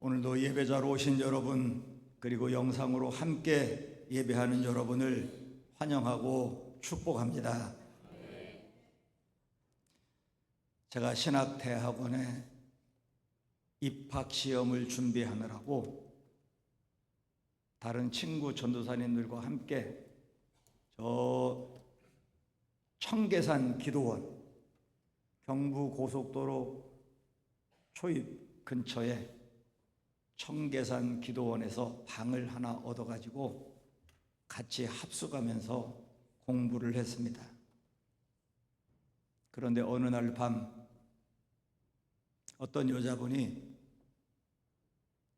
오늘도 예배자로 오신 여러분, 그리고 영상으로 함께 예배하는 여러분을 환영하고 축복합니다. 제가 신학대학원에 입학시험을 준비하느라고 다른 친구 전도사님들과 함께 저 청계산 기도원, 경부고속도로 초입 근처에 청계산 기도원에서 방을 하나 얻어가지고 같이 합숙하면서 공부를 했습니다. 그런데 어느 날 밤 어떤 여자분이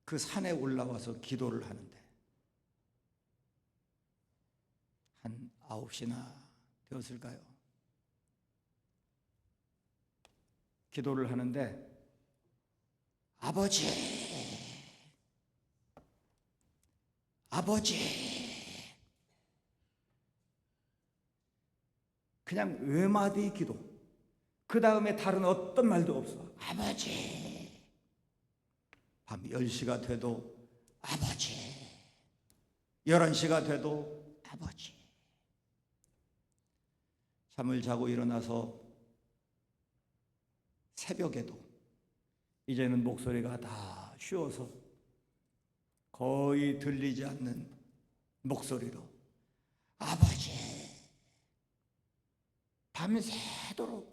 그 산에 올라와서 기도를 하는데 한 9시나 되었을까요? 기도를 하는데 아버지, 그냥 외마디 기도, 그 다음에 다른 어떤 말도 없어. 아버지. 밤 10시가 돼도 아버지, 11시가 돼도 아버지. 잠을 자고 일어나서 새벽에도 이제는 목소리가 다 쉬어서 거의 들리지 않는 목소리로 아버지, 밤새도록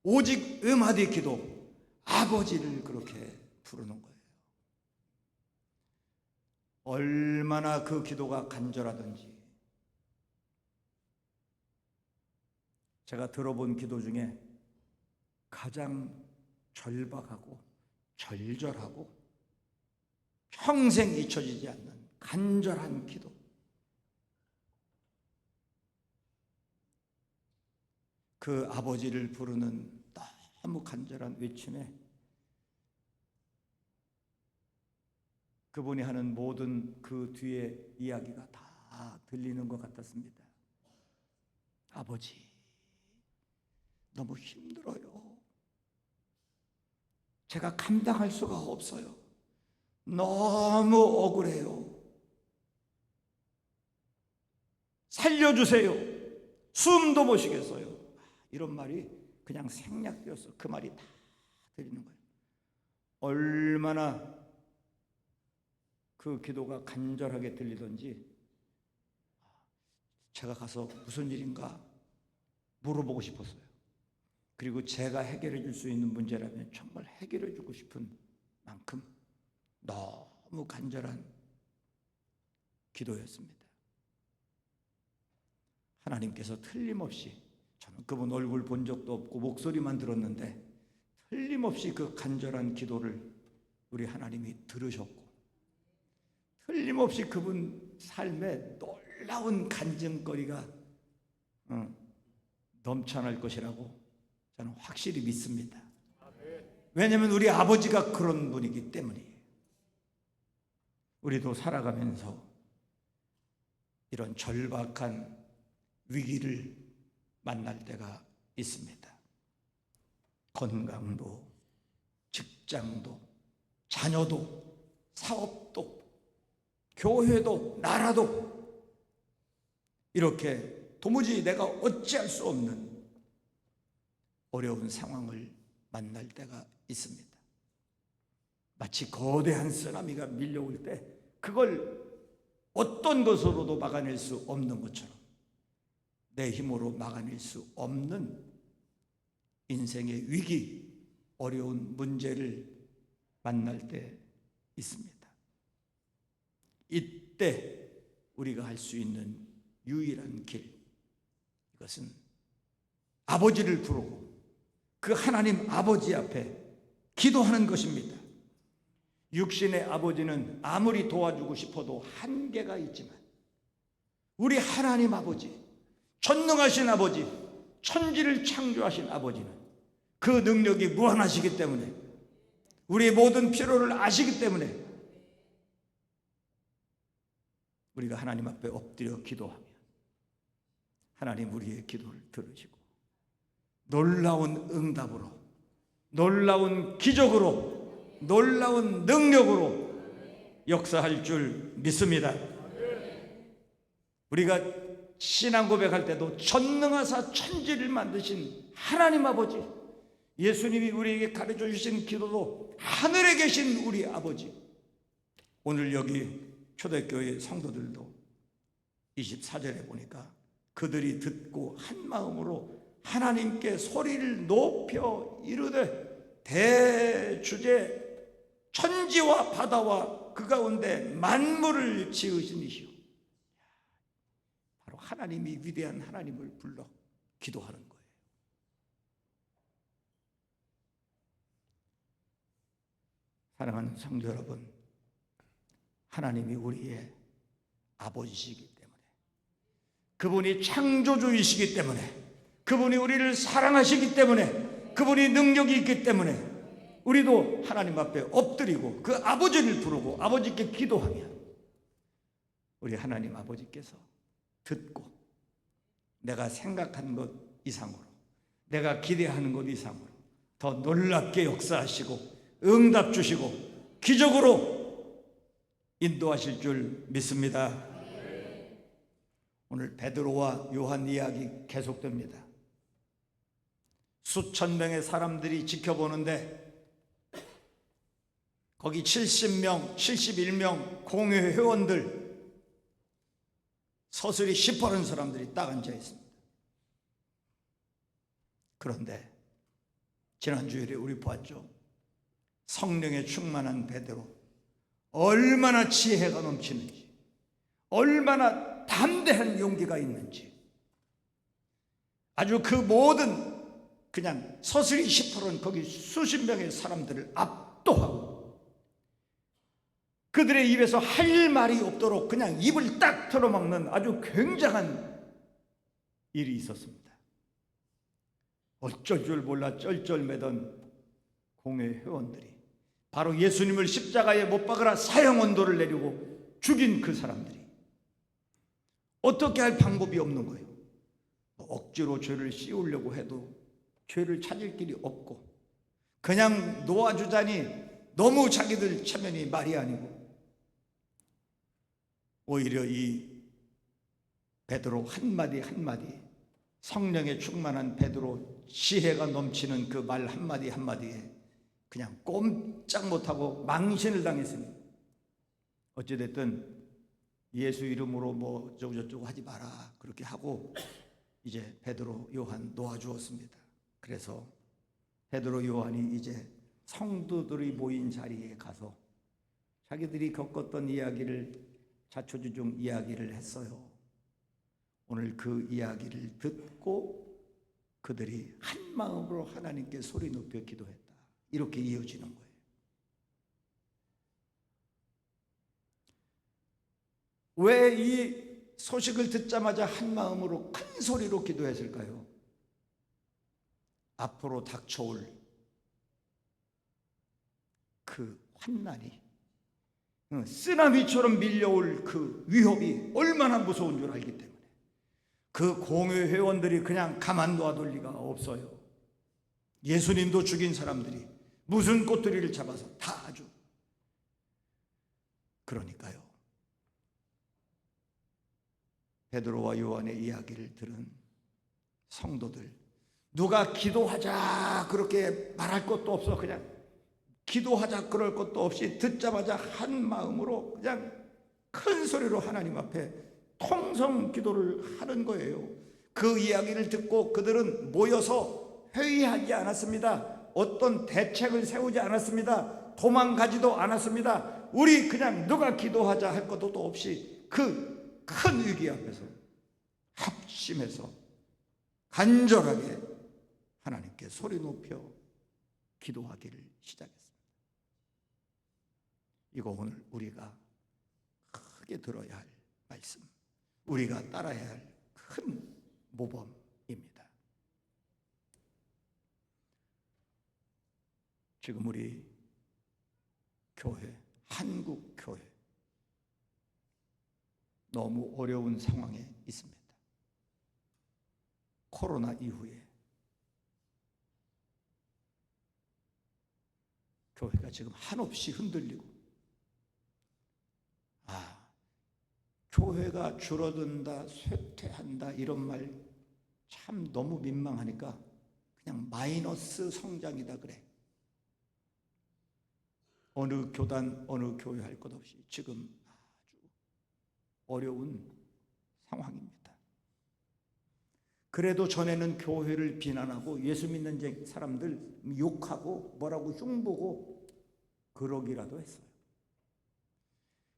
오직 음하디 기도, 아버지를 그렇게 부르는 거예요. 얼마나 그 기도가 간절하든지. 제가 들어본 기도 중에 가장 절박하고 절절하고 평생 잊혀지지 않는 간절한 기도. 그 아버지를 부르는 너무 간절한 외침에 그분이 하는 모든 그 뒤에 이야기가 다 들리는 것 같았습니다. 아버지, 너무 힘들어요. 제가 감당할 수가 없어요. 너무 억울해요. 살려주세요. 숨도 못 쉬겠어요. 이런 말이 그냥 생략되어서 그 말이 다 들리는 거예요. 얼마나 그 기도가 간절하게 들리던지 제가 가서 무슨 일인가 물어보고 싶었어요. 그리고 제가 해결해 줄 수 있는 문제라면 정말 해결해 주고 싶은 만큼 너무 간절한 기도였습니다. 하나님께서 틀림없이, 저는 그분 얼굴 본 적도 없고 목소리만 들었는데 틀림없이 그 간절한 기도를 우리 하나님이 들으셨고 틀림없이 그분 삶에 놀라운 간증거리가 넘쳐날 것이라고 저는 확실히 믿습니다. 왜냐하면 우리 아버지가 그런 분이기 때문이에요. 우리도 살아가면서 이런 절박한 위기를 만날 때가 있습니다. 건강도, 직장도, 자녀도, 사업도, 교회도, 나라도 이렇게 도무지 내가 어찌할 수 없는 어려운 상황을 만날 때가 있습니다. 마치 거대한 쓰나미가 밀려올 때 그걸 어떤 것으로도 막아낼 수 없는 것처럼 내 힘으로 막아낼 수 없는 인생의 위기, 어려운 문제를 만날 때 있습니다. 이때 우리가 할 수 있는 유일한 길, 이것은 아버지를 부르고 그 하나님 아버지 앞에 기도하는 것입니다. 육신의 아버지는 아무리 도와주고 싶어도 한계가 있지만 우리 하나님 아버지, 전능하신 아버지, 천지를 창조하신 아버지는 그 능력이 무한하시기 때문에, 우리의 모든 필요를 아시기 때문에 우리가 하나님 앞에 엎드려 기도하면 하나님 우리의 기도를 들으시고 놀라운 응답으로, 놀라운 기적으로 놀라운 능력으로 역사할 줄 믿습니다. 우리가 신앙 고백할 때도 전능하사 천지를 만드신 하나님 아버지, 예수님이 우리에게 가르쳐 주신 기도도 하늘에 계신 우리 아버지, 오늘 여기 초대교회 성도들도 24절에 보니까 그들이 듣고 한 마음으로 하나님께 소리를 높여 이르되 대주제 천지와 바다와 그 가운데 만물을 지으신 이시오. 바로 하나님이 위대한 하나님을 불러 기도하는 거예요. 사랑하는 성도 여러분, 하나님이 우리의 아버지시기 때문에, 그분이 창조주이시기 때문에, 그분이 우리를 사랑하시기 때문에, 그분이 능력이 있기 때문에 우리도 하나님 앞에 엎드리고 그 아버지를 부르고 아버지께 기도하면 우리 하나님 아버지께서 듣고 내가 생각한 것 이상으로, 내가 기대하는 것 이상으로 더 놀랍게 역사하시고 응답 주시고 기적으로 인도하실 줄 믿습니다. 오늘 베드로와 요한 이야기 계속됩니다. 수천 명의 사람들이 지켜보는데 거기 70명, 71명 공회 회원들, 서슬이 시퍼런 사람들이 딱 앉아 있습니다. 그런데 지난주에 우리 보았죠. 성령에 충만한 베드로, 얼마나 지혜가 넘치는지, 얼마나 담대한 용기가 있는지, 아주 그 모든 그냥 서슬이 시퍼런 거기 수십 명의 사람들을 압도하고 그들의 입에서 할 말이 없도록 그냥 입을 딱 틀어막는 아주 굉장한 일이 있었습니다. 어쩔 줄 몰라 쩔쩔매던 공회 회원들이 바로 예수님을 십자가에 못 박으라 사형 언도를 내리고 죽인 그 사람들이 어떻게 할 방법이 없는 거예요. 억지로 죄를 씌우려고 해도 죄를 찾을 길이 없고 그냥 놓아주자니 너무 자기들 체면이 말이 아니고 오히려 이 베드로 한마디 한마디, 성령에 충만한 베드로 지혜가 넘치는 그 말 한마디 한마디에 그냥 꼼짝 못하고 망신을 당했으니 어찌됐든 예수 이름으로 뭐 저쩌고 하지 마라 그렇게 하고 이제 베드로 요한 놓아주었습니다. 그래서 베드로 요한이 이제 성도들이 모인 자리에 가서 자기들이 겪었던 이야기를 자초지종 이야기를 했어요. 오늘 그 이야기를 듣고 그들이 한 마음으로 하나님께 소리 높여 기도했다. 이렇게 이어지는 거예요. 왜 이 소식을 듣자마자 한 마음으로 큰 소리로 기도했을까요? 앞으로 닥쳐올 그 환난이, 쓰나미처럼 밀려올 그 위협이 얼마나 무서운 줄 알기 때문에 그 공회 회원들이 그냥 가만 놔둘 리가 없어요. 예수님도 죽인 사람들이 무슨 꼬투리를 잡아서 다 아주. 그러니까요, 베드로와 요한의 이야기를 들은 성도들, 누가 기도하자 그렇게 말할 것도 없어. 그냥 기도하자 그럴 것도 없이 듣자마자 한 마음으로 그냥 큰 소리로 하나님 앞에 통성 기도를 하는 거예요. 그 이야기를 듣고 그들은 모여서 회의하지 않았습니다. 어떤 대책을 세우지 않았습니다. 도망가지도 않았습니다. 우리 그냥 누가 기도하자 할 것도 없이 그 큰 위기 앞에서 합심해서 간절하게 하나님께 소리 높여 기도하기를 시작했습니다. 이거 오늘 우리가 크게 들어야 할 말씀, 우리가 따라야 할 큰 모범입니다. 지금 우리 교회, 한국 교회 너무 어려운 상황에 있습니다. 코로나 이후에 교회가 지금 한없이 흔들리고, 교회가 줄어든다, 쇠퇴한다 이런 말 참 너무 민망하니까 그냥 마이너스 성장이다 그래. 어느 교단, 어느 교회 할 것 없이 지금 아주 어려운 상황입니다. 그래도 전에는 교회를 비난하고 예수 믿는 사람들 욕하고 뭐라고 흉보고 그러기라도 했어요.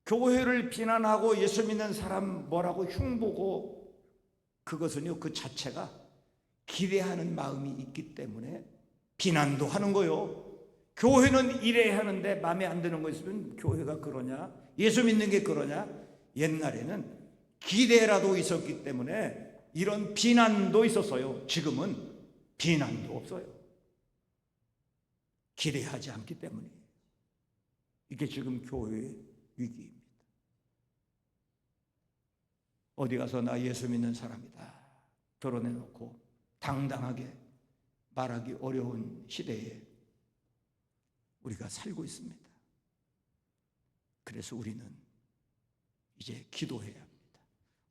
교회를 비난하고 예수 믿는 사람 뭐라고 흉보고, 그것은요, 그 자체가 기대하는 마음이 있기 때문에 비난도 하는 거요. 교회는 이래야 하는데 마음에 안 드는 거 있으면 교회가 그러냐, 예수 믿는 게 그러냐. 옛날에는 기대라도 있었기 때문에 이런 비난도 있었어요. 지금은 비난도 없어요. 기대하지 않기 때문에. 이게 지금 교회의 위기입니다. 어디 가서 나 예수 믿는 사람이다 결혼해놓고 당당하게 말하기 어려운 시대에 우리가 살고 있습니다. 그래서 우리는 이제 기도해야 합니다.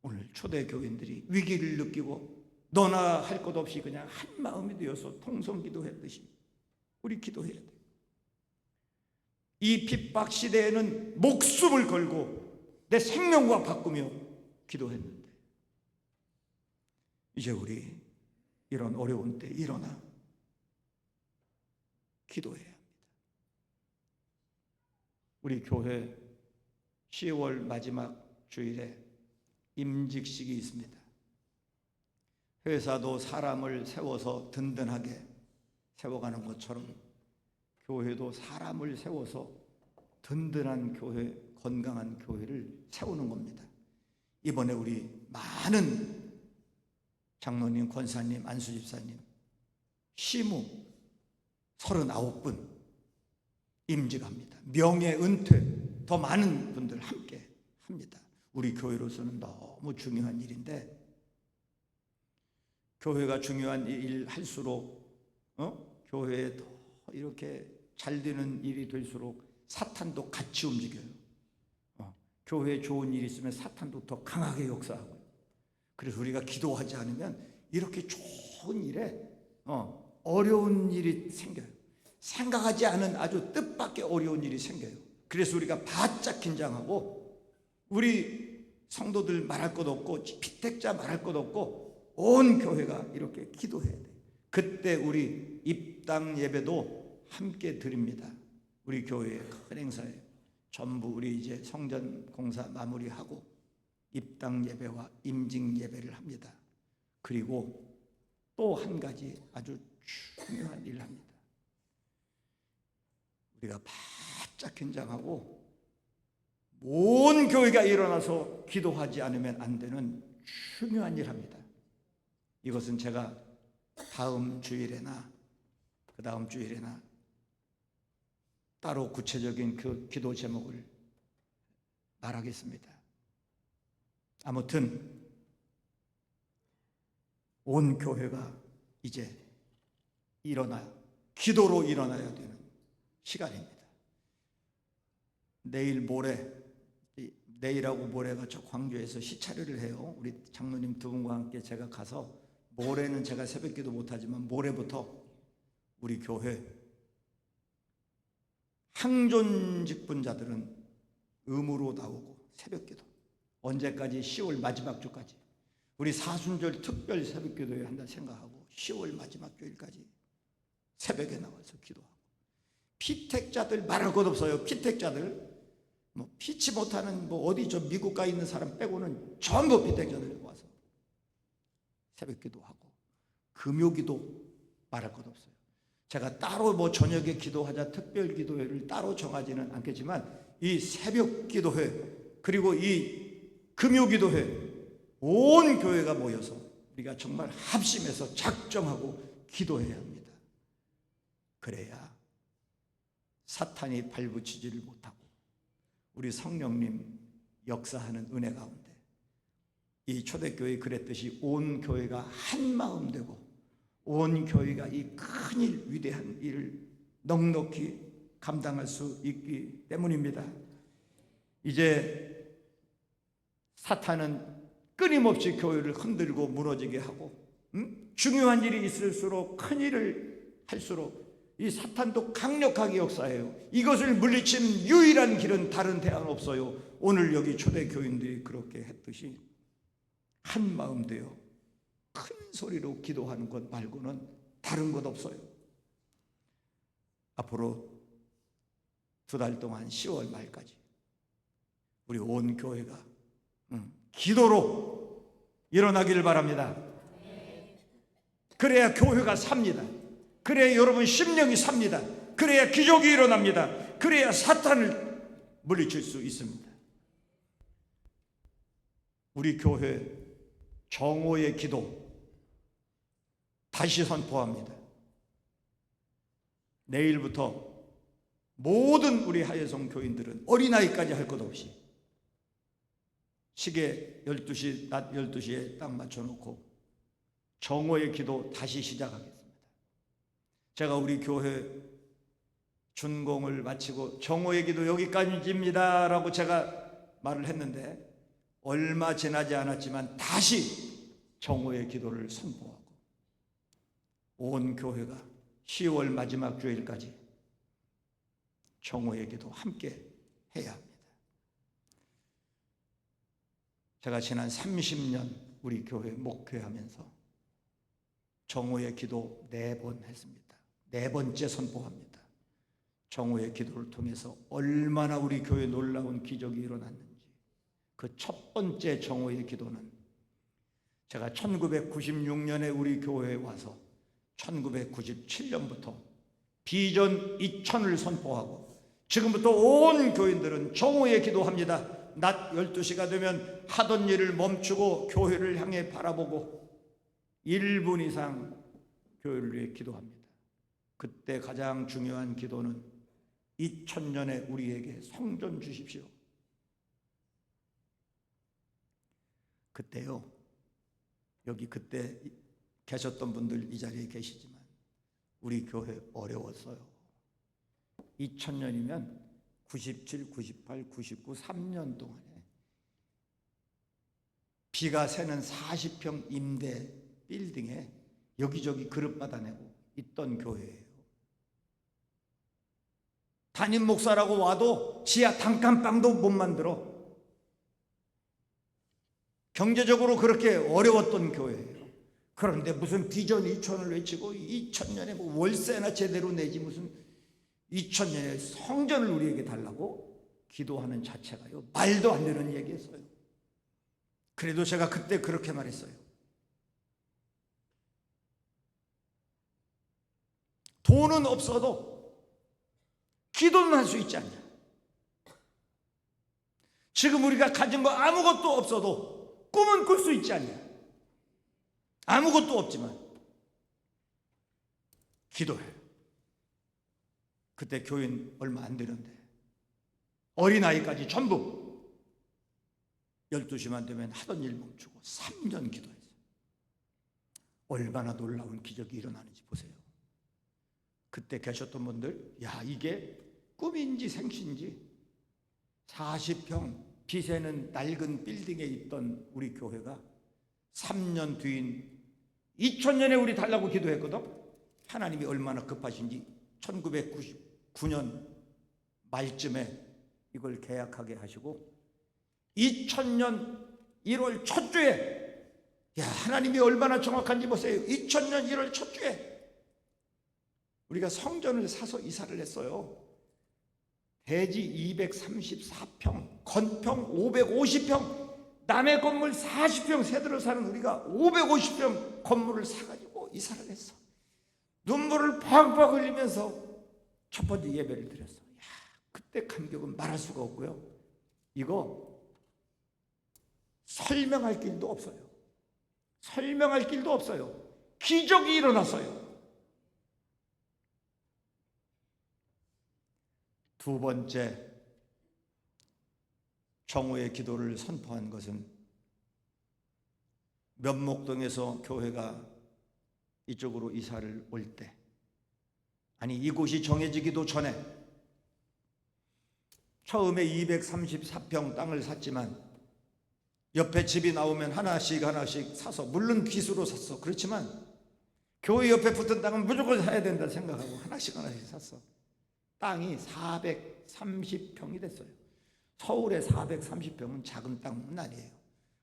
오늘 초대교인들이 위기를 느끼고 너나 할 것 없이 그냥 한 마음이 되어서 통성기도했듯이 우리 기도해야 돼요. 이 핍박 시대에는 목숨을 걸고 내 생명과 바꾸며 기도했는데, 이제 우리 이런 어려운 때 일어나 기도해야 합니다. 우리 교회 10월 마지막 주일에 임직식이 있습니다. 회사도 사람을 세워서 든든하게 세워가는 것처럼 교회도 사람을 세워서 든든한 교회, 건강한 교회를 세우는 겁니다. 이번에 우리 많은 장로님, 권사님, 안수집사님, 시무 39분 임직합니다. 명예 은퇴 더 많은 분들 함께 합니다. 우리 교회로서는 너무 중요한 일인데, 교회가 중요한 일 할수록 교회에 더 이렇게 잘 되는 일이 될수록 사탄도 같이 움직여요. 교회에 좋은 일이 있으면 사탄도 더 강하게 역사하고, 그래서 우리가 기도하지 않으면 이렇게 좋은 일에 어려운 일이 생겨요. 생각하지 않은 아주 뜻밖의 어려운 일이 생겨요. 그래서 우리가 바짝 긴장하고, 우리 성도들 말할 것 없고 피택자 말할 것 없고 온 교회가 이렇게 기도해야 돼요. 그때 우리 입당 예배도 함께 드립니다. 우리 교회의 큰 행사에 전부 우리 이제 성전 공사 마무리하고 입당 예배와 임직 예배를 합니다. 그리고 또 한 가지 아주 중요한 일을 합니다. 우리가 바짝 긴장하고 온 교회가 일어나서 기도하지 않으면 안 되는 중요한 일을 합니다. 이것은 제가 다음 주일에나 그 다음 주일에나 따로 구체적인 그 기도 제목을 말하겠습니다. 아무튼 온 교회가 이제 기도로 일어나야 되는 시간입니다. 내일 모레, 내일하고 모레가 저 광주에서 시차례를 해요. 우리 장로님 두 분과 함께 제가 가서, 모레는 제가 새벽기도 못하지만 모레부터 우리 교회 항존직분자들은 의무로 나오고 새벽기도, 언제까지? 10월 마지막 주까지. 우리 사순절 특별 새벽기도회 한다 생각하고 10월 마지막 주일까지 새벽에 나와서 기도하고, 피택자들 말할 것 없어요. 피택자들 피치 못하는 어디 저 미국 가 있는 사람 빼고는 전부 피택자들 와서 새벽기도하고, 금요기도 말할 것 없어요. 제가 따로 저녁에 기도하자 특별 기도회를 따로 정하지는 않겠지만, 이 새벽 기도회 그리고 이 금요 기도회 온 교회가 모여서 우리가 정말 합심해서 작정하고 기도해야 합니다. 그래야 사탄이 발붙이지를 못하고 우리 성령님 역사하는 은혜 가운데, 이 초대교회 그랬듯이 온 교회가 한 마음 되고 온 교회가 이 큰일, 위대한 일을 넉넉히 감당할 수 있기 때문입니다. 이제 사탄은 끊임없이 교회를 흔들고 무너지게 하고 중요한 일이 있을수록 큰 일을 할수록 이 사탄도 강력하게 역사해요. 이것을 물리치는 유일한 길은 다른 대안 없어요. 오늘 여기 초대 교인들이 그렇게 했듯이 한 마음 되어 큰 소리로 기도하는 것 말고는 다른 것 없어요. 앞으로 2달 동안 10월 말까지 우리 온 교회가 기도로 일어나기를 바랍니다. 그래야 교회가 삽니다. 그래야 여러분 심령이 삽니다. 그래야 기적이 일어납니다. 그래야 사탄을 물리칠 수 있습니다. 우리 교회 정오의 기도 다시 선포합니다. 내일부터 모든 우리 하예성 교인들은 어린아이까지 할 것 없이 시계 12시, 낮 12시에 딱 맞춰놓고 정오의 기도 다시 시작하겠습니다. 제가 우리 교회 준공을 마치고 정오의 기도 여기까지입니다 라고 제가 말을 했는데 얼마 지나지 않았지만 다시 정오의 기도를 선포하고 온 교회가 10월 마지막 주일까지 정오의 기도 함께 해야 합니다. 제가 지난 30년 우리 교회 목회하면서 정오의 기도 4번 했습니다. 4번째 선포합니다. 정오의 기도를 통해서 얼마나 우리 교회에 놀라운 기적이 일어났는지. 그 첫 번째 정오의 기도는 제가 1996년에 우리 교회에 와서 1997년부터 비전 2000을 선포하고 지금부터 온 교인들은 정오의 기도합니다. 낮 12시가 되면 하던 일을 멈추고 교회를 향해 바라보고 1분 이상 교회를 위해 기도합니다. 그때 가장 중요한 기도는 2000년에 우리에게 성전 주십시오. 그때요, 여기 그때 계셨던 분들 이 자리에 계시지만 우리 교회 어려웠어요. 2000년이면 97, 98, 99, 3년 동안에 비가 새는 40평 임대 빌딩에 여기저기 그릇 받아내고 있던 교회예요. 담임 목사라고 와도 지하 단칸방도 못 만들어. 경제적으로 그렇게 어려웠던 교회예요. 그런데 무슨 비전 2000을 외치고 2000년에 뭐 월세나 제대로 내지 무슨 2000년에 성전을 우리에게 달라고 기도하는 자체가요, 말도 안 되는 얘기였어요. 그래도 제가 그때 그렇게 말했어요. 돈은 없어도 기도는 할 수 있지 않냐. 지금 우리가 가진 거 아무것도 없어도 꿈은 꿀 수 있지 않냐. 아무것도 없지만 기도해. 그때 교인 얼마 안 되는데 어린아이까지 전부 12시만 되면 하던 일 멈추고 3년 기도했어요. 얼마나 놀라운 기적이 일어나는지 보세요. 그때 계셨던 분들, 야, 이게 꿈인지 생신지 40평 비새는 낡은 빌딩에 있던 우리 교회가 3년 뒤인 2000년에 우리 달라고 기도했거든. 하나님이 얼마나 급하신지 1999년 말쯤에 이걸 계약하게 하시고 2000년 1월 첫 주에, 야, 하나님이 얼마나 정확한지 보세요. 2000년 1월 첫 주에 우리가 성전을 사서 이사를 했어요. 대지 234평, 건평 550평, 남의 건물 40평 새들어 사는 우리가 550평 건물을 사가지고 이사를 했어. 눈물을 팍팍 흘리면서 첫 번째 예배를 드렸어. 야, 그때 감격은 말할 수가 없고요. 이거 설명할 길도 없어요. 설명할 길도 없어요. 기적이 일어났어요. 두 번째 정오의 기도를 선포한 것은 면목동에서 교회가 이쪽으로 이사를 올 때, 아니 이곳이 정해지기도 전에 처음에 234평 땅을 샀지만 옆에 집이 나오면 하나씩 사서, 물론 기수로 샀어. 그렇지만 교회 옆에 붙은 땅은 무조건 사야 된다 생각하고 하나씩 샀어. 땅이 430평이 됐어요. 서울에 430평은 작은 땅은 아니에요.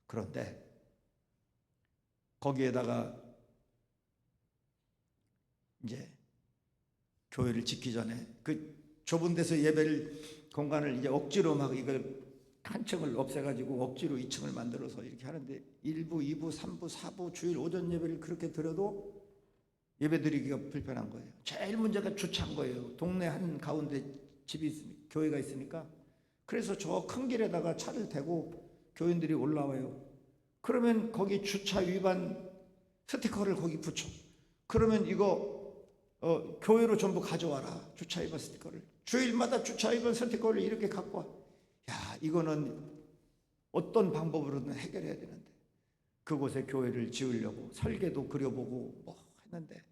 그런데 거기에다가 이제 교회를 짓기 전에 그 좁은 데서 예배를 공간을 이제 억지로 막 이걸 한 층을 없애가지고 억지로 2층을 만들어서 이렇게 하는데 1부, 2부, 3부, 4부 주일 오전 예배를 그렇게 드려도 예배 드리기가 불편한 거예요. 제일 문제가 주차한 거예요. 동네 한 가운데 집이 있으니까, 교회가 있으니까. 그래서 저 큰 길에다가 차를 대고 교인들이 올라와요. 그러면 거기 주차 위반 스티커를 거기 붙여. 그러면 이거 교회로 전부 가져와라. 주차 위반 스티커를. 주일마다 주차 위반 스티커를 이렇게 갖고 와. 야, 이거는 어떤 방법으로든 해결해야 되는데 그곳에 교회를 지으려고 설계도 그려보고 뭐 했는데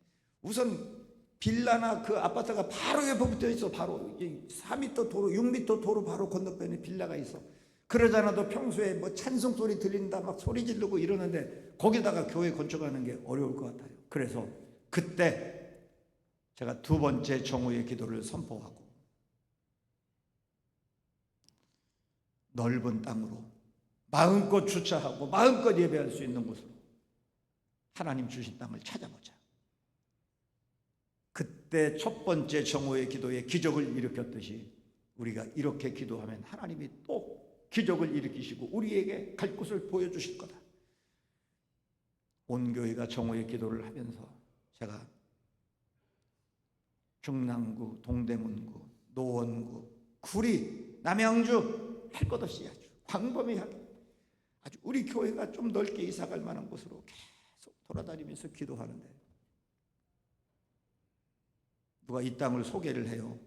우선 빌라나 그 아파트가 바로 옆에 붙어 있어. 바로 4m 도로, 6m 도로 바로 건너편에 빌라가 있어. 그러지 않아도 평소에 뭐 찬송 소리 들린다 막 소리 지르고 이러는데 거기다가 교회 건축하는 게 어려울 것 같아요. 그래서 그때 제가 두 번째 정오의 기도를 선포하고 넓은 땅으로 마음껏 주차하고 마음껏 예배할 수 있는 곳으로 하나님 주신 땅을 찾아보자. 그때 첫 번째 정오의 기도에 기적을 일으켰듯이 우리가 이렇게 기도하면 하나님이 또 기적을 일으키시고 우리에게 갈 곳을 보여주실 거다. 온 교회가 정오의 기도를 하면서 제가 중랑구, 동대문구, 노원구, 구리, 남양주 할 것 없이 아주 광범위하게 아주 우리 교회가 좀 넓게 이사갈 만한 곳으로 계속 돌아다니면서 기도하는데 누가 이 땅을 소개를 해요.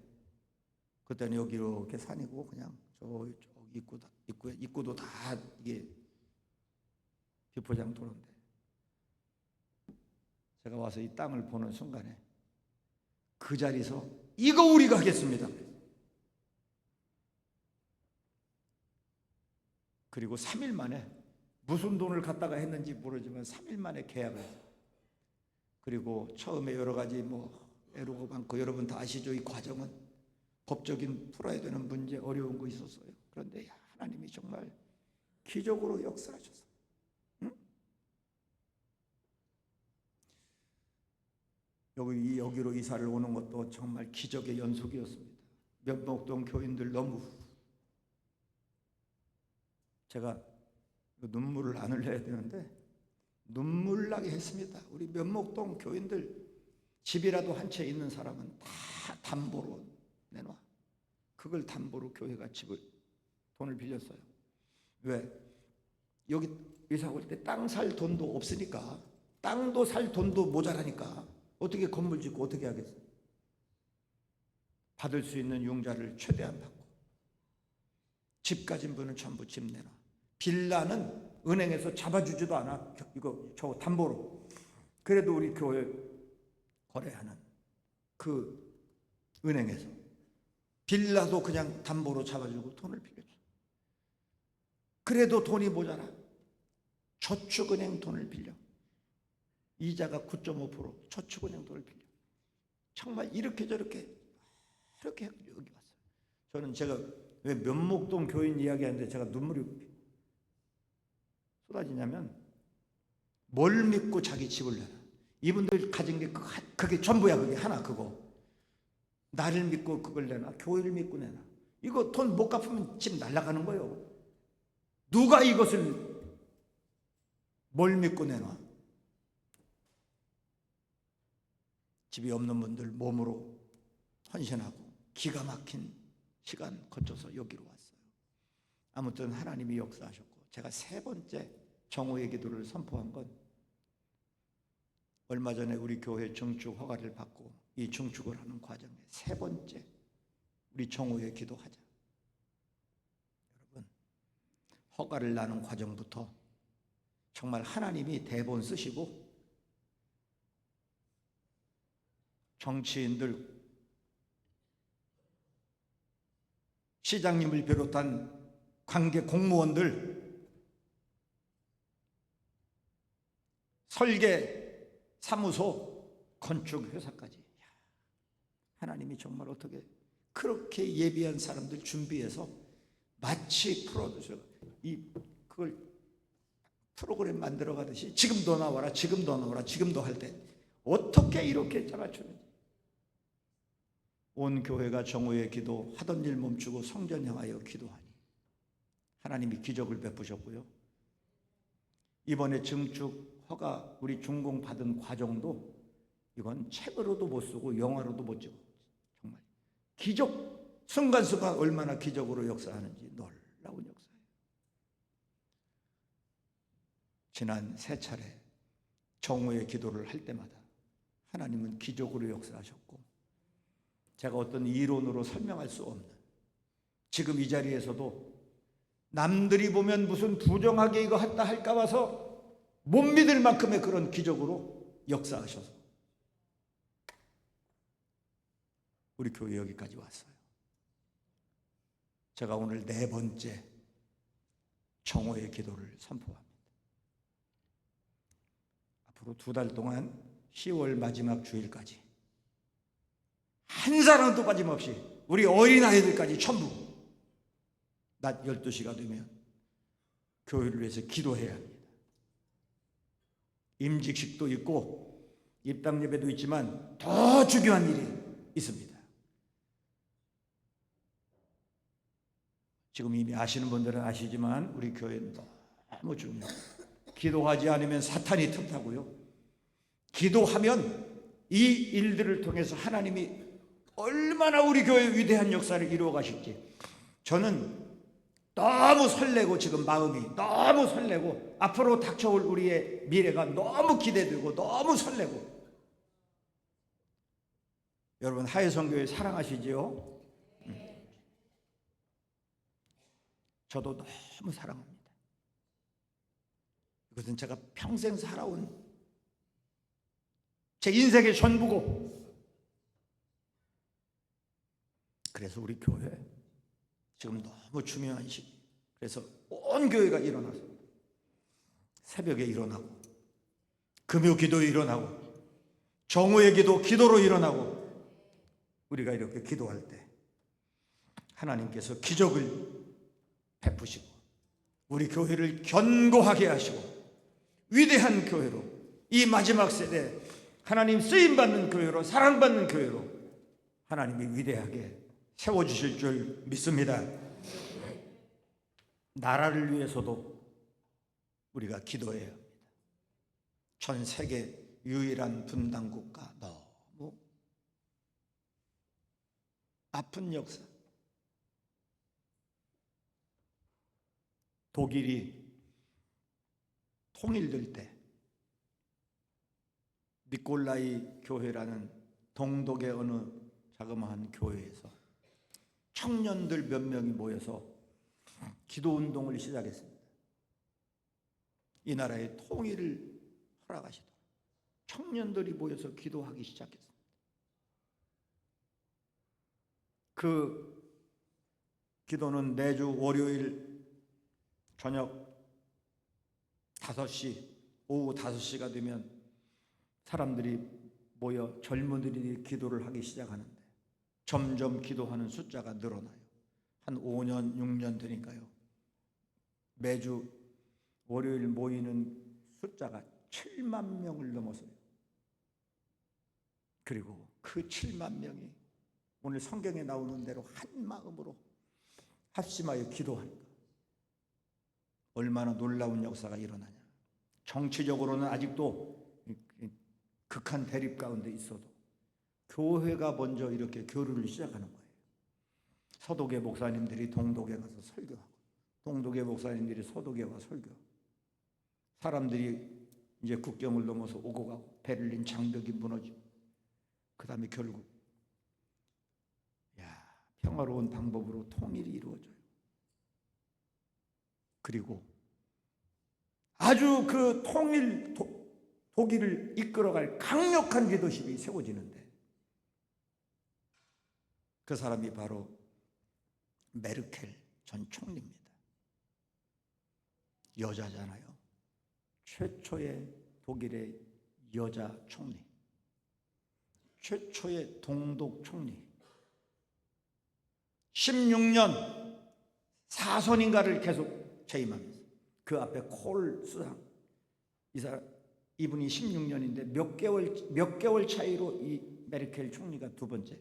그때는 여기 이렇게 산이고 그냥 저 입구도 다 이게 비포장 도로인데 제가 와서 이 땅을 보는 순간에 그 자리에서 이거 우리가 하겠습니다. 그리고 3일 만에 무슨 돈을 갖다가 했는지 모르지만 3일 만에 계약을 했어요. 그리고 처음에 여러 가지 뭐 애로가 많고 여러분 다 아시죠? 이 과정은 법적인 풀어야 되는 문제 어려운 거 있었어요. 그런데 하나님이 정말 기적으로 역사하셨어요. 응? 여기로 이사를 오는 것도 정말 기적의 연속이었습니다. 면목동 교인들 너무 제가 눈물을 안 흘려야 되는데 눈물 나게 했습니다. 우리 면목동 교인들 집이라도 한 채 있는 사람은 다 담보로 내놔. 그걸 담보로 교회가 집을 돈을 빌렸어요. 왜? 여기 이사 올 때 땅 살 돈도 없으니까 땅도 살 돈도 모자라니까 어떻게 건물 짓고 어떻게 하겠어요? 받을 수 있는 융자를 최대한 받고 집 가진 분은 전부 집 내놔. 빌라는 은행에서 잡아주지도 않아. 이거 저 담보로. 그래도 우리 교회 거래하는 그 은행에서 빌라도 그냥 담보로 잡아주고 돈을 빌려줘. 그래도 돈이 모자라. 저축은행 돈을 빌려. 이자가 9.5%. 저축은행 돈을 빌려. 정말 이렇게 저렇게 여기 왔어요. 저는 제가 왜 면목동 교인 이야기하는데 제가 눈물이 쏟아지냐면 뭘 믿고 자기 집을 내놔. 이분들 가진 게 그게 전부야. 그게 하나 그거. 나를 믿고 그걸 내놔. 교회를 믿고 내놔. 이거 돈 못 갚으면 집 날아가는 거예요. 누가 이것을 뭘 믿고 내놔. 집이 없는 분들 몸으로 헌신하고 기가 막힌 시간 거쳐서 여기로 왔어요. 아무튼 하나님이 역사하셨고 제가 세 번째 정오의 기도를 선포한 건 얼마 전에 우리 교회 증축 허가를 받고 이 증축을 하는 과정에 세 번째 우리 정오의 기도하자. 여러분 허가를 나는 과정부터 정말 하나님이 대본 쓰시고 정치인들 시장님을 비롯한 관계 공무원들, 설계, 사무소, 건축 회사까지. 하나님이 정말 어떻게 그렇게 예비한 사람들 준비해서 마치 프로듀서 그걸 프로그램 만들어 가듯이 지금도 나와라, 지금도 나와라, 지금도 할 때 어떻게 이렇게 짜맞추는지. 온 교회가 정오에 기도, 하던 일 멈추고 성전 향하여 기도하니 하나님이 기적을 베푸셨고요. 이번에 증축 허가 우리 준공 받은 과정도 이건 책으로도 못 쓰고 영화로도 못 찍어. 정말 기적, 순간순간 얼마나 기적으로 역사하는지 놀라운 역사예요. 지난 세 차례 정오의 기도를 할 때마다 하나님은 기적으로 역사하셨고, 제가 어떤 이론으로 설명할 수 없는, 지금 이 자리에서도 남들이 보면 무슨 부정하게 이거 했다 할까 봐서 못 믿을 만큼의 그런 기적으로 역사하셔서 우리 교회 여기까지 왔어요. 제가 오늘 4번째 정오의 기도를 선포합니다. 앞으로 2달 동안 10월 마지막 주일까지 한 사람도 빠짐없이 우리 어린아이들까지 전부 낮 12시가 되면 교회를 위해서 기도해야 합니다. 임직식도 있고 입당 예배도 있지만 더 중요한 일이 있습니다. 지금 이미 아시는 분들은 아시지만 우리 교회는 너무 중요해요. 기도하지 않으면 사탄이 틈타고요. 기도하면 이 일들을 통해서 하나님이 얼마나 우리 교회 위대한 역사를 이루어 가실지 저는 너무 설레고, 지금 마음이 너무 설레고, 앞으로 닥쳐올 우리의 미래가 너무 기대되고 너무 설레고. 여러분 하혜성교회 사랑하시지요? 저도 너무 사랑합니다. 이것은 제가 평생 살아온 제 인생의 전부고, 그래서 우리 교회 지금 너무 중요한 시기. 그래서 온 교회가 일어나서 새벽에 일어나고, 금요 기도에 일어나고, 정오의 기도, 기도로 일어나고, 우리가 이렇게 기도할 때 하나님께서 기적을 베푸시고 우리 교회를 견고하게 하시고 위대한 교회로, 이 마지막 세대 하나님 쓰임받는 교회로, 사랑받는 교회로 하나님이 위대하게 세워주실 줄 믿습니다. 나라를 위해서도 우리가 기도해야 합니다. 전 세계 유일한 분단 국가, 너무 아픈 역사. 독일이 통일될 때 니콜라이 교회라는 동독의 어느 자그마한 교회에서 청년들 몇 명이 모여서 기도운동을 시작했습니다. 이 나라의 통일을 허락하시도록 청년들이 모여서 기도하기 시작했습니다. 그 기도는 매주 월요일 저녁 5시, 오후 5시가 되면 사람들이 모여 젊은이들이 기도를 하기 시작하는데 점점 기도하는 숫자가 늘어나요. 한 5년, 6년 되니까요. 매주 월요일 모이는 숫자가 7만 명을 넘어서요. 그리고 그 7만 명이 오늘 성경에 나오는 대로 한 마음으로 합심하여 기도하니까 얼마나 놀라운 역사가 일어나냐. 정치적으로는 아직도 극한 대립 가운데 있어도 교회가 먼저 이렇게 교류를 시작하는 거예요. 서독의 목사님들이 동독에 가서 설교하고, 동독의 목사님들이 서독에 와서 설교하고, 사람들이 이제 국경을 넘어서 오고 가고, 베를린 장벽이 무너지고, 그 다음에 결국 평화로운 방법으로 통일이 이루어져요. 그리고 아주 그 통일 독일을 이끌어갈 강력한 리더십이 세워지는데 그 사람이 바로 메르켈 전 총리입니다. 여자잖아요. 최초의 독일의 여자 총리, 최초의 동독 총리, 16년 사선인가를 계속 재임하면서 그 앞에 콜 수상, 이분이 16년인데 몇 개월 차이로 이 메르켈 총리가 두 번째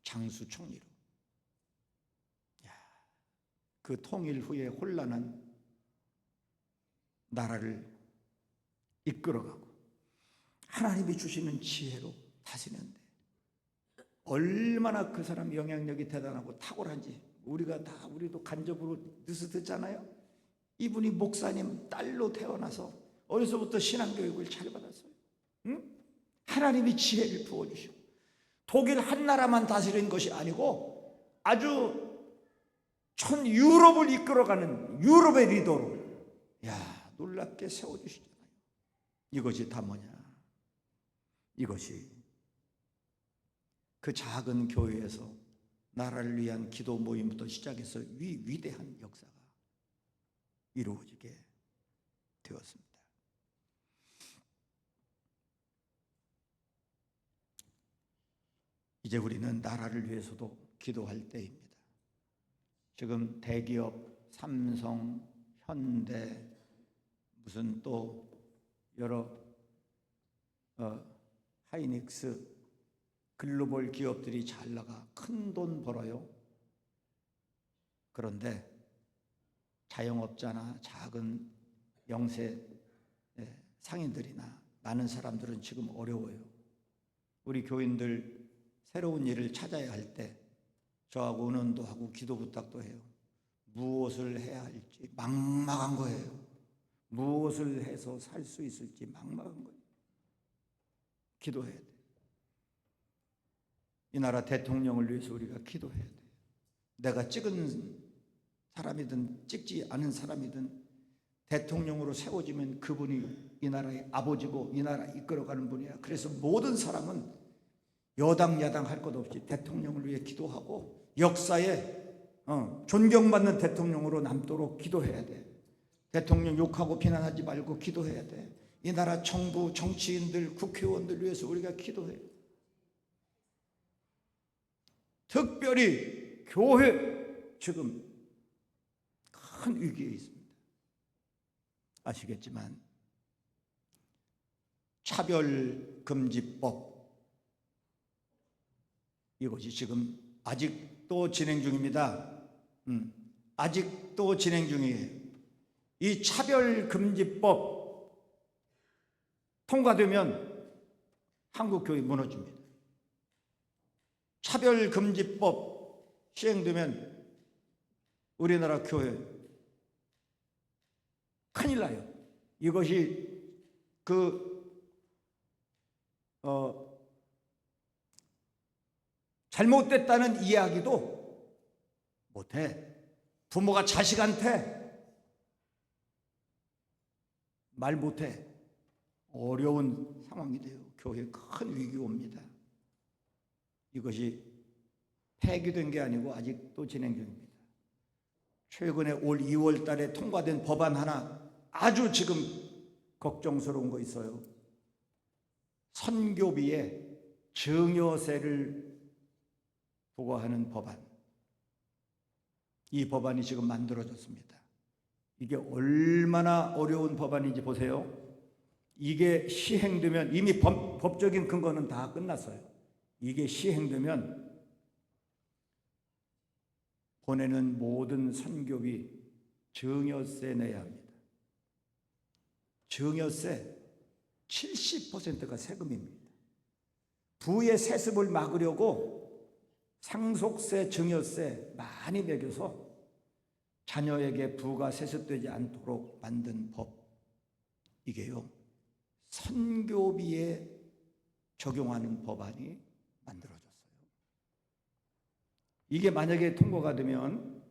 장수 총리로. 그 통일 후에 혼란한 나라를 이끌어가고 하나님이 주시는 지혜로 다스리는데 얼마나 그 사람 영향력이 대단하고 탁월한지 우리도 간접으로 뉴스 듣잖아요. 이분이 목사님 딸로 태어나서 어려서부터 신앙교육을 잘 받았어요. 응? 하나님이 지혜를 부어주시고 독일 한 나라만 다스리는 것이 아니고 아주 전 유럽을 이끌어가는 유럽의 리더로 놀랍게 세워주시잖아요. 이것이 다 뭐냐? 이것이 그 작은 교회에서 나라를 위한 기도 모임부터 시작해서 위대한 역사가 이루어지게 되었습니다. 이제 우리는 나라를 위해서도 기도할 때입니다. 지금 대기업 삼성, 현대, 무슨 또 여러 하이닉스 글로벌 기업들이 잘 나가 큰 돈 벌어요. 그런데 자영업자나 작은 영세 상인들이나 많은 사람들은 지금 어려워요. 우리 교인들 새로운 일을 찾아야 할 때 저하고 의논도 하고 기도 부탁도 해요. 무엇을 해야 할지 막막한 거예요. 무엇을 해서 살 수 있을지 막막한 거예요. 기도해야 돼. 이 나라 대통령을 위해서 우리가 기도해야 돼. 내가 찍은 사람이든 찍지 않은 사람이든 대통령으로 세워지면 그분이 이 나라의 아버지고 이 나라 이끌어가는 분이야. 그래서 모든 사람은 여당 야당 할 것 없이 대통령을 위해 기도하고 역사에 존경받는 대통령으로 남도록 기도해야 돼. 대통령 욕하고 비난하지 말고 기도해야 돼. 이 나라 정부, 정치인들, 국회의원들 위해서 우리가 기도해요. 특별히 교회 지금 큰 위기에 있습니다. 아시겠지만 차별금지법 이것이 지금 아직도 진행 중입니다. 아직도 진행 중이에요. 이 차별금지법 통과되면 한국 교회 무너집니다. 차별금지법 시행되면 우리나라 교회 큰일 나요. 이것이 잘못됐다는 이야기도 못해. 부모가 자식한테 말 못해. 어려운 상황이 돼요. 교회에 큰 위기가 옵니다. 이것이 폐기된 게 아니고 아직도 진행 중입니다. 최근에 올 2월 달에 통과된 법안 하나 아주 지금 걱정스러운 거 있어요. 선교비에 증여세를 부과하는 법안. 이 법안이 지금 만들어졌습니다. 이게 얼마나 어려운 법안인지 보세요. 이게 시행되면 이미 법적인 근거는 다 끝났어요. 이게 시행되면 보내는 모든 선교비 증여세 내야 합니다. 증여세 70%가 세금입니다. 부의 세습을 막으려고 상속세, 증여세 많이 매겨서 자녀에게 부가 세습되지 않도록 만든 법. 이게요, 선교비에 적용하는 법안이 만들어졌어요. 이게 만약에 통과가 되면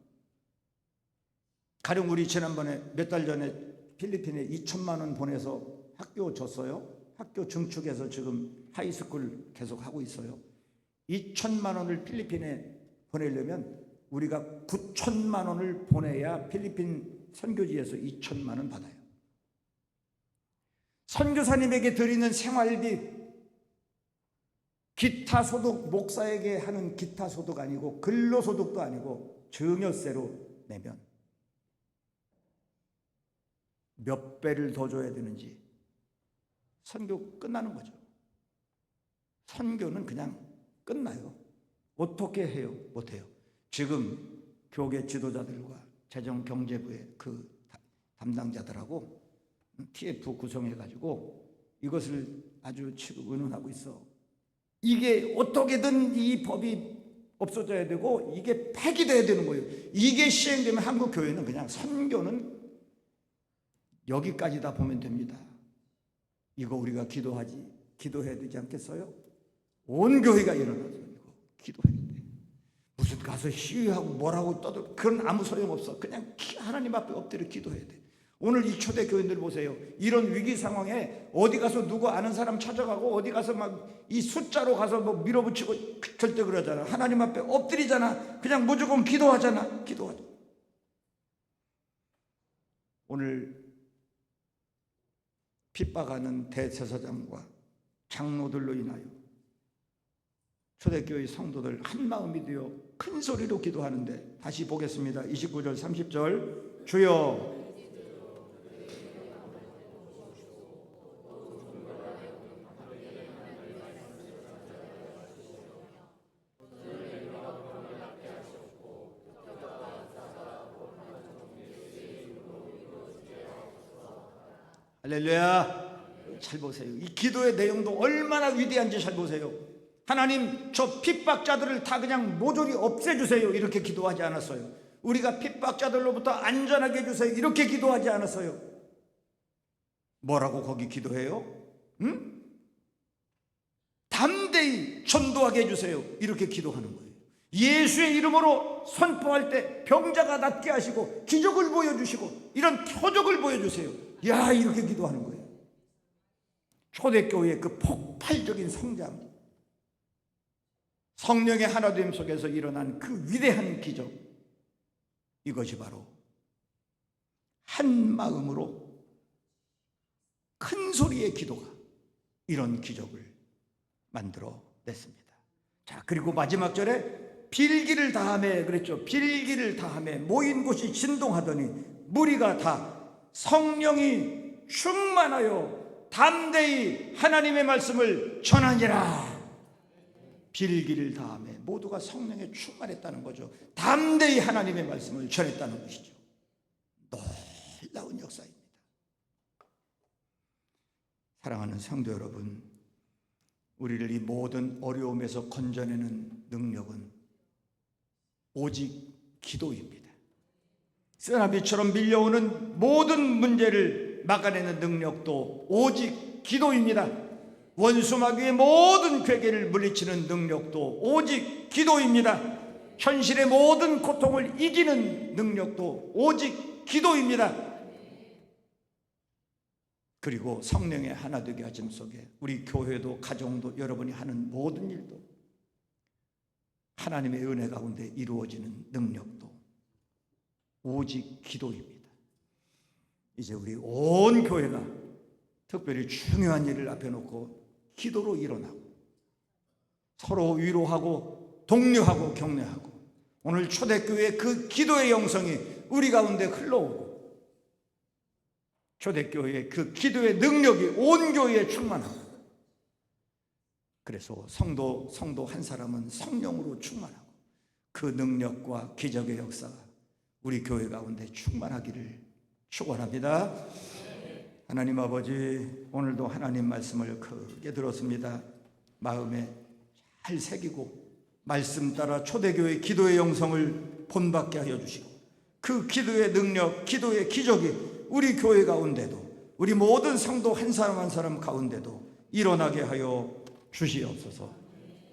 가령 우리 지난번에 몇 달 전에 필리핀에 2천만 원 보내서 학교 줬어요. 학교 증축해서 지금 하이스쿨 계속 하고 있어요. 2천만 원을 필리핀에 보내려면 우리가 9천만 원을 보내야 필리핀 선교지에서 2천만 원 받아요. 선교사님에게 드리는 생활비, 기타 소득, 목사에게 하는 기타 소득 아니고 근로소득도 아니고 증여세로 내면 몇 배를 더 줘야 되는지 선교 끝나는 거죠. 선교는 그냥 끝나요. 어떻게 해요? 못해요. 지금 교계 지도자들과 재정경제부의 그 담당자들하고 TF 구성해가지고 이것을 아주 지금 의논하고 있어. 이게 어떻게든 이 법이 없어져야 되고 이게 폐기돼야 되는 거예요. 이게 시행되면 한국 교회는 그냥 선교는 여기까지다 보면 됩니다. 이거 우리가 기도해야 되지 않겠어요? 온 교회가 일어나서 이거 기도해야 돼. 무슨 가서 시위하고 뭐라고 떠들 그런 아무 소용없어. 그냥 하나님 앞에 엎드려 기도해야 돼. 오늘 이 초대 교인들 보세요. 이런 위기 상황에 어디 가서 누구 아는 사람 찾아가고 어디 가서 막 이 숫자로 가서 뭐 밀어붙이고 절대 그러잖아. 하나님 앞에 엎드리잖아. 그냥 무조건 기도하잖아. 기도하자. 오늘 핍박하는 대제사장과 장로들로 인하여 초대교회 성도들 한마음이 되어 큰 소리로 기도하는데 다시 보겠습니다. 29절 30절 주여 할렐루야. 잘 보세요. 이 기도의 내용도 얼마나 위대한지 잘 보세요. 하나님 저 핍박자들을 다 그냥 모조리 없애주세요. 이렇게 기도하지 않았어요. 우리가 핍박자들로부터 안전하게 해주세요. 이렇게 기도하지 않았어요. 뭐라고 거기 기도해요? 응? 담대히 전도하게 해주세요. 이렇게 기도하는 거예요. 예수의 이름으로 선포할 때 병자가 낫게 하시고 기적을 보여주시고 이런 표적을 보여주세요. 야, 이렇게 기도하는 거예요. 초대교회의 그 폭발적인 성장, 성령의 하나됨 속에서 일어난 그 위대한 기적, 이것이 바로 한 마음으로 큰 소리의 기도가 이런 기적을 만들어 냈습니다. 자, 그리고 마지막 절에 빌기를 다하매 그랬죠. 빌기를 다하매 모인 곳이 진동하더니 무리가 다 성령이 충만하여 담대히 하나님의 말씀을 전하니라. 빌기를 다하매 모두가 성령에 충만했다는 거죠. 담대히 하나님의 말씀을 전했다는 것이죠. 놀라운 역사입니다. 사랑하는 성도 여러분, 우리를 이 모든 어려움에서 건져내는 능력은 오직 기도입니다. 쓰나미처럼 밀려오는 모든 문제를 막아내는 능력도 오직 기도입니다. 원수마귀의 모든 괴계를 물리치는 능력도 오직 기도입니다. 현실의 모든 고통을 이기는 능력도 오직 기도입니다. 그리고 성령의 하나 되게 하심 속에 우리 교회도 가정도 여러분이 하는 모든 일도 하나님의 은혜 가운데 이루어지는 능력도 오직 기도입니다. 이제 우리 온 교회가 특별히 중요한 일을 앞에 놓고 기도로 일어나고 서로 위로하고 독려하고 격려하고 오늘 초대교회의 그 기도의 영성이 우리 가운데 흘러오고 초대교회의 그 기도의 능력이 온 교회에 충만하고 그래서 성도 한 사람은 성령으로 충만하고 그 능력과 기적의 역사가 우리 교회 가운데 충만하기를 축원합니다. 하나님 아버지, 오늘도 하나님 말씀을 크게 들었습니다. 마음에 잘 새기고 말씀 따라 초대교회 기도의 영성을 본받게 하여 주시고 그 기도의 능력, 기도의 기적이 우리 교회 가운데도 우리 모든 성도 한 사람 한 사람 가운데도 일어나게 하여 주시옵소서.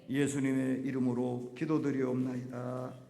예수님의 이름으로 기도드리옵나이다.